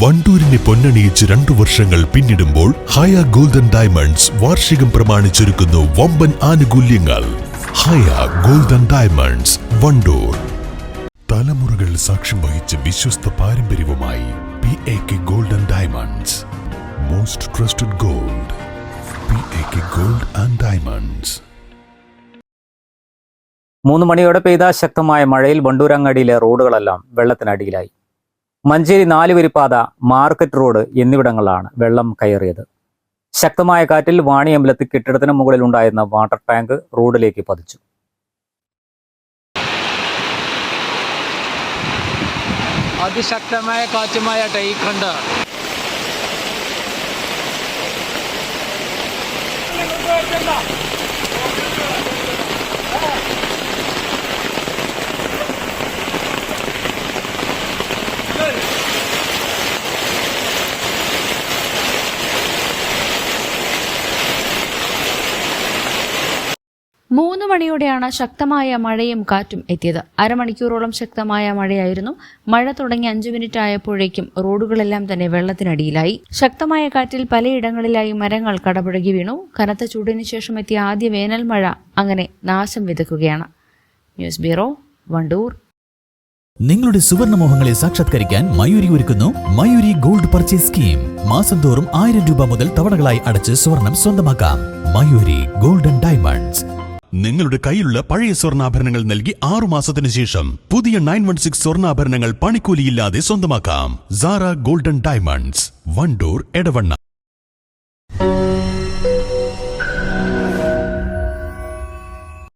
വണ്ടൂരിനെ പൊന്നണിയിച്ച് 2 വർഷങ്ങൾ പിന്നിടുമ്പോൾ ഹയ golden diamonds വാർഷികം പ്രമാണിച്ചൊരുക്കുന്നു വമ്പൻ ആനുകൂല്യങ്ങൾ. ഹയ ഗോൾഡൻ ഡയമണ്ട്സ്, വണ്ടൂർ. തലമുറകൾ സാക്ഷ്യം വഹിച്ച വിശ്വസ്ത പാരമ്പര്യവുമായി PAK golden diamonds. Most trusted gold. PAK gold and diamonds. 3 മണിയോടെ പെയ്ത ശക്തമായ മഴയിൽ വണ്ടൂരങ്ങാടിയിലെ റോഡുകളെല്ലാം വെള്ളത്തിനടിയിലായി. മഞ്ചേരി 4 വരിപ്പാത, മാർക്കറ്റ് റോഡ് എന്നിവിടങ്ങളിലാണ് വെള്ളം കയറിയത്. ശക്തമായ കാറ്റിൽ വാണിയമ്പലത്ത് കെട്ടിടത്തിന് മുകളിലുണ്ടായിരുന്ന വാട്ടർ ടാങ്ക് റോഡിലേക്ക് പതിച്ചു. അതിശക്തമായ കാറ്റുമായ ടൈക്കണ്ട് മൂന്ന് മണിയോടെയാണ് ശക്തമായ മഴയും കാറ്റും എത്തിയത്. അരമണിക്കൂറോളം ശക്തമായ മഴയായിരുന്നു. മഴ തുടങ്ങി 5 മിനിറ്റ് ആയപ്പോഴേക്കും റോഡുകളെല്ലാം തന്നെ വെള്ളത്തിനടിയിലായി. ശക്തമായ കാറ്റിൽ പലയിടങ്ങളിലായി മരങ്ങൾ കടപുഴകി വീണു. കനത്ത ചൂടിന് ശേഷം എത്തിയ ആദ്യ വേനൽ മഴ അങ്ങനെ നാശം വിതക്കുകയാണ്. News bureau, Wandoor. നിങ്ങളുടെ സുവർണമോഹങ്ങളെ സാക്ഷാത്കരിക്കാൻ മയൂരി ഒരുക്കുന്നു മയൂരി ഗോൾഡ് പർച്ചേസ് സ്കീം. മാസം തോറും 1000 രൂപ മുതൽ തവണകളായി അടച്ച് സ്വർണം സ്വന്തമാക്കാം. Mayuri golden diamonds. നിങ്ങളുടെ കയ്യിലുള്ള പഴയ സ്വർണ്ണാഭരണങ്ങൾ നൽകി 6 മാസത്തിനു ശേഷം പുതിയ 916 സ്വർണ്ണാഭരണങ്ങൾ പണിക്കൂലിയില്ലാതെ സ്വന്തമാക്കാം. Sara Golden Diamonds, Wandoor, Edavanna.